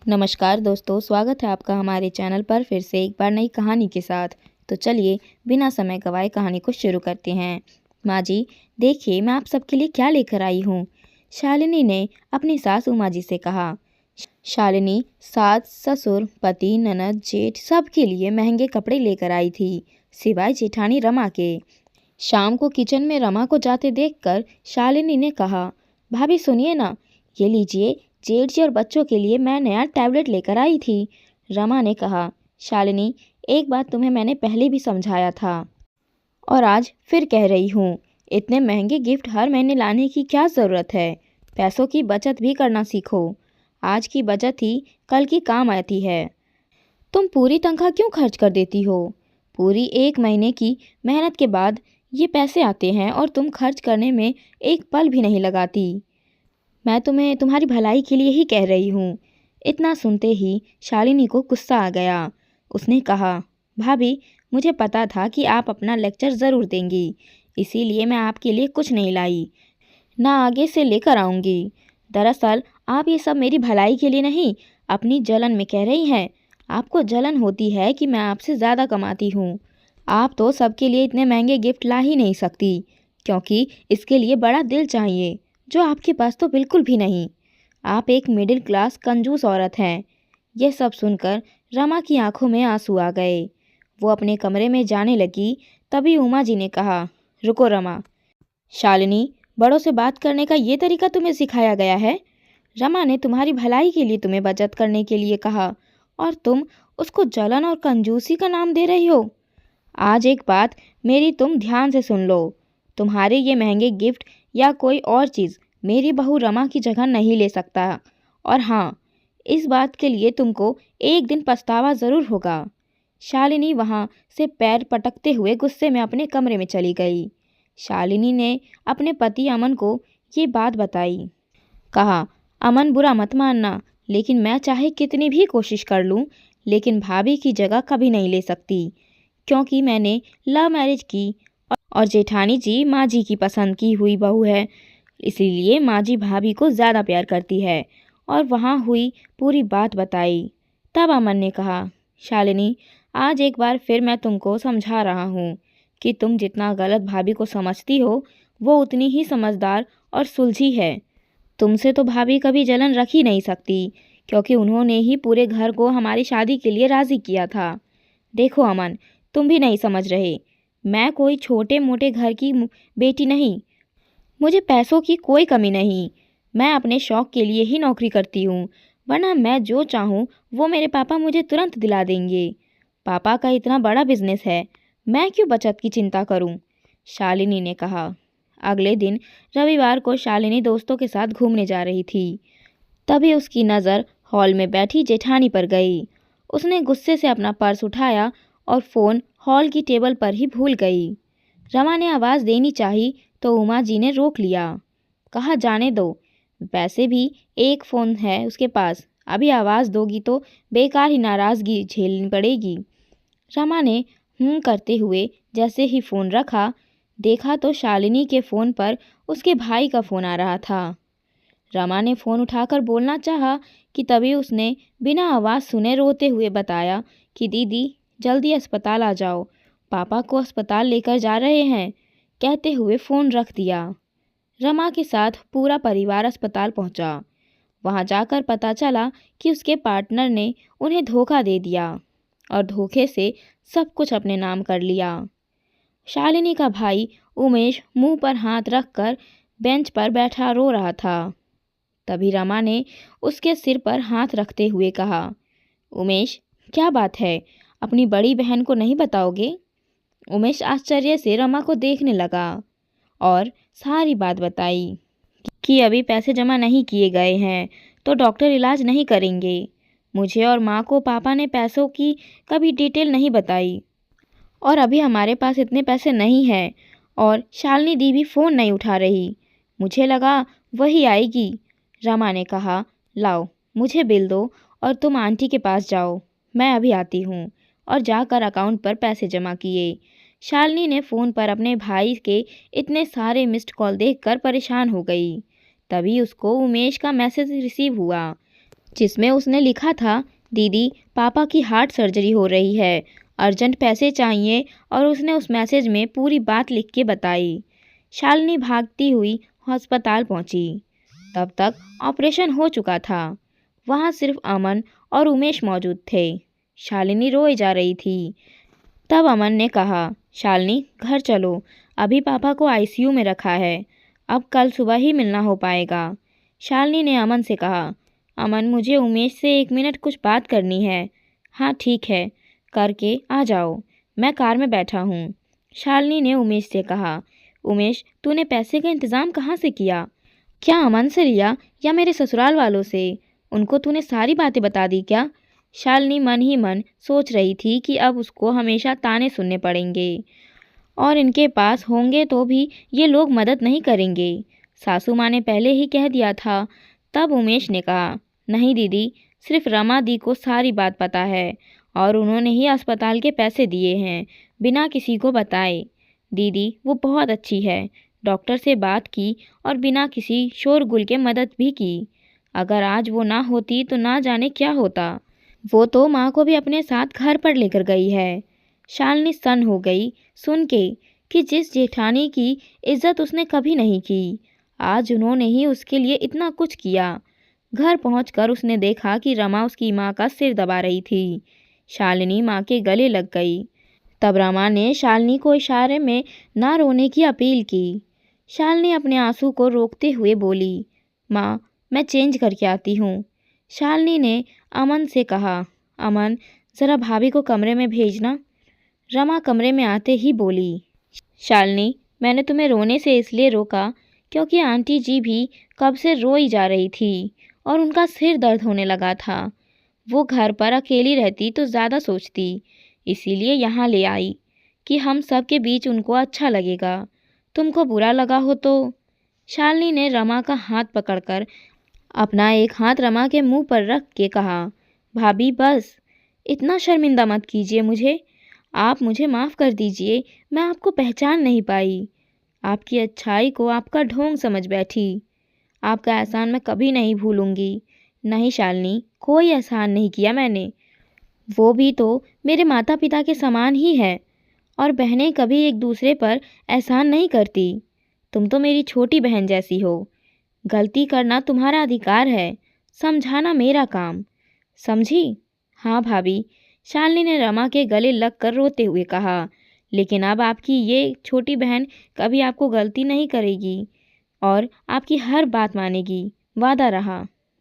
नमस्कार दोस्तों, स्वागत है आपका हमारे चैनल पर फिर से एक बार नई कहानी के साथ। तो चलिए बिना समय गवाए कहानी को शुरू करते हैं। माँ जी, देखिए मैं आप सबके लिए क्या लेकर आई हूँ। शालिनी ने अपनी सास उमा जी से कहा। शालिनी सास, ससुर, पति, ननद, जेठ सबके लिए महंगे कपड़े लेकर आई थी, सिवाय जेठानी रमा के। शाम को किचन में रमा को जाते देखकर शालिनी ने कहा, भाभी सुनिए ना, ये लीजिए, जेठ जी और बच्चों के लिए मैं नया टैबलेट लेकर आई थी। रमा ने कहा, शालिनी, एक बात तुम्हें मैंने पहले भी समझाया था और आज फिर कह रही हूँ, इतने महंगे गिफ्ट हर महीने लाने की क्या ज़रूरत है। पैसों की बचत भी करना सीखो। आज की बचत ही कल की काम आती है। तुम पूरी तनख्वाह क्यों खर्च कर देती हो? पूरी एक महीने की मेहनत के बाद ये पैसे आते हैं और तुम खर्च करने में एक पल भी नहीं लगाती। मैं तुम्हें तुम्हारी भलाई के लिए ही कह रही हूँ। इतना सुनते ही शालिनी को गुस्सा आ गया। उसने कहा, भाभी, मुझे पता था कि आप अपना लेक्चर ज़रूर देंगी, इसीलिए मैं आपके लिए कुछ नहीं लाई, ना आगे से लेकर आऊँगी। दरअसल आप ये सब मेरी भलाई के लिए नहीं, अपनी जलन में कह रही हैं। आपको जलन होती है कि मैं आपसे ज़्यादा कमाती हूँ। आप तो सबके लिए इतने महंगे गिफ्ट ला ही नहीं सकती, क्योंकि इसके लिए बड़ा दिल चाहिए, जो आपके पास तो बिल्कुल भी नहीं। आप एक मिडिल क्लास कंजूस औरत हैं। यह सब सुनकर रमा की आंखों में आंसू आ गए। वो अपने कमरे में जाने लगी। तभी उमा जी ने कहा, रुको रमा। शालिनी, बड़ों से बात करने का ये तरीका तुम्हें सिखाया गया है? रमा ने तुम्हारी भलाई के लिए तुम्हें बचत करने के लिए कहा और तुम उसको जलन और कंजूसी का नाम दे रही हो। आज एक बात मेरी तुम ध्यान से सुन लो। तुम्हारे ये महंगे गिफ्ट या कोई और चीज़ मेरी बहू रमा की जगह नहीं ले सकता। और हाँ, इस बात के लिए तुमको एक दिन पछतावा ज़रूर होगा। शालिनी वहाँ से पैर पटकते हुए गुस्से में अपने कमरे में चली गई। शालिनी ने अपने पति अमन को ये बात बताई। कहा, अमन, बुरा मत मानना, लेकिन मैं चाहे कितनी भी कोशिश कर लूँ, लेकिन भाभी की जगह कभी नहीं ले सकती, क्योंकि मैंने लव मैरिज की और जेठानी जी माँ जी की पसंद की हुई बहू है। इसीलिए माँ जी भाभी को ज़्यादा प्यार करती है। और वहाँ हुई पूरी बात बताई। तब अमन ने कहा, शालिनी, आज एक बार फिर मैं तुमको समझा रहा हूँ कि तुम जितना गलत भाभी को समझती हो, वो उतनी ही समझदार और सुलझी है। तुमसे तो भाभी कभी जलन रख ही नहीं सकती, क्योंकि उन्होंने ही पूरे घर को हमारी शादी के लिए राज़ी किया था। देखो अमन, तुम भी नहीं समझ रहे। मैं कोई छोटे मोटे घर की बेटी नहीं। मुझे पैसों की कोई कमी नहीं। मैं अपने शौक़ के लिए ही नौकरी करती हूँ, वरना मैं जो चाहूँ वो मेरे पापा मुझे तुरंत दिला देंगे। पापा का इतना बड़ा बिजनेस है, मैं क्यों बचत की चिंता करूँ? शालिनी ने कहा। अगले दिन रविवार को शालिनी दोस्तों के साथ घूमने जा रही थी। तभी उसकी नज़र हॉल में बैठी जेठानी पर गई। उसने गुस्से से अपना पर्स उठाया और फ़ोन हॉल की टेबल पर ही भूल गई। रमा ने आवाज़ देनी चाही तो उमा जी ने रोक लिया। कहा, जाने दो, वैसे भी एक फ़ोन है उसके पास, अभी आवाज़ दोगी तो बेकार ही नाराज़गी झेलनी पड़ेगी। रमा ने करते हुए जैसे ही फ़ोन रखा, देखा तो शालिनी के फ़ोन पर उसके भाई का फ़ोन आ रहा था। रमा ने फ़ोन उठाकर बोलना चाहा कि तभी उसने बिना आवाज़ सुने रोते हुए बताया कि दीदी, जल्दी अस्पताल आ जाओ, पापा को अस्पताल लेकर जा रहे हैं। कहते हुए फ़ोन रख दिया। रमा के साथ पूरा परिवार अस्पताल पहुंचा। वहां जाकर पता चला कि उसके पार्टनर ने उन्हें धोखा दे दिया और धोखे से सब कुछ अपने नाम कर लिया। शालिनी का भाई उमेश मुंह पर हाथ रखकर बेंच पर बैठा रो रहा था। तभी रमा ने उसके सिर पर हाथ रखते हुए कहा, उमेश, क्या बात है, अपनी बड़ी बहन को नहीं बताओगे? उमेश आश्चर्य से रमा को देखने लगा और सारी बात बताई कि अभी पैसे जमा नहीं किए गए हैं तो डॉक्टर इलाज नहीं करेंगे। मुझे और माँ को पापा ने पैसों की कभी डिटेल नहीं बताई और अभी हमारे पास इतने पैसे नहीं हैं और शालिनी दी भी फ़ोन नहीं उठा रही। मुझे लगा वही आएगी। रमा ने कहा, लाओ, मुझे बिल दो और तुम आंटी के पास जाओ, मैं अभी आती हूँ। और जाकर अकाउंट पर पैसे जमा किए। शालिनी ने फ़ोन पर अपने भाई के इतने सारे मिस्ड कॉल देखकर परेशान हो गई। तभी उसको उमेश का मैसेज रिसीव हुआ। जिसमें उसने लिखा था, दीदी पापा की हार्ट सर्जरी हो रही है, अर्जेंट पैसे चाहिए, और उसने उस मैसेज में पूरी बात लिख के बताई। शालिनी भागती हुई अस्पताल पहुंची। तब तक ऑपरेशन हो चुका था। वहां सिर्फ अमन और उमेश मौजूद थे। शालिनी रोए जा रही थी। तब अमन ने कहा, शालिनी घर चलो, अभी पापा को आईसीयू में रखा है, अब कल सुबह ही मिलना हो पाएगा। शालिनी ने अमन से कहा, अमन मुझे उमेश से 1 मिनट कुछ बात करनी है। हाँ ठीक है, करके आ जाओ, मैं कार में बैठा हूँ। शालिनी ने उमेश से कहा, उमेश तूने पैसे का इंतज़ाम कहाँ से किया? क्या अमन से लिया या मेरे ससुराल वालों से? उनको तूने सारी बातें बता दी क्या? शालिनी मन ही मन सोच रही थी कि अब उसको हमेशा ताने सुनने पड़ेंगे और इनके पास होंगे तो भी ये लोग मदद नहीं करेंगे। सासू माँ ने पहले ही कह दिया था। तब उमेश ने कहा, नहीं दीदी, सिर्फ रमा दी को सारी बात पता है और उन्होंने ही अस्पताल के पैसे दिए हैं, बिना किसी को बताए। दीदी वो बहुत अच्छी है, डॉक्टर से बात की और बिना किसी शोरगुल के मदद भी की। अगर आज वो ना होती तो ना जाने क्या होता। वो तो माँ को भी अपने साथ घर पर लेकर गई है। शालिनी सन्न हो गई सुन के कि जिस जेठानी की इज्जत उसने कभी नहीं की, आज उन्होंने ही उसके लिए इतना कुछ किया। घर पहुंचकर उसने देखा कि रमा उसकी माँ का सिर दबा रही थी। शालिनी माँ के गले लग गई। तब रमा ने शालिनी को इशारे में ना रोने की अपील की। शालिनी अपने आंसू को रोकते हुए बोली, माँ मैं चेंज करके आती हूँ। शालिनी ने अमन से कहा, अमन ज़रा भाभी को कमरे में भेजना। रमा कमरे में आते ही बोली, शालिनी मैंने तुम्हें रोने से इसलिए रोका क्योंकि आंटी जी भी कब से रोई जा रही थी और उनका सिर दर्द होने लगा था। वो घर पर अकेली रहती तो ज़्यादा सोचती, इसीलिए यहाँ ले आई कि हम सब के बीच उनको अच्छा लगेगा। तुमको बुरा लगा हो तो? शालिनी ने रमा का हाथ पकड़कर अपना एक हाथ रमा के मुंह पर रख के कहा, भाभी बस, इतना शर्मिंदा मत कीजिए मुझे। आप मुझे माफ़ कर दीजिए, मैं आपको पहचान नहीं पाई। आपकी अच्छाई को आपका ढोंग समझ बैठी। आपका एहसान मैं कभी नहीं भूलूंगी। नहीं शालिनी, कोई एहसान नहीं किया मैंने। वो भी तो मेरे माता पिता के समान ही है और बहनें कभी एक दूसरे पर एहसान नहीं करती। तुम तो मेरी छोटी बहन जैसी हो। गलती करना तुम्हारा अधिकार है, समझाना मेरा काम। समझी? हाँ भाभी, शालिनी ने रमा के गले लगकर रोते हुए कहा। लेकिन अब आपकी ये छोटी बहन कभी आपको गलती नहीं करेगी और आपकी हर बात मानेगी, वादा रहा।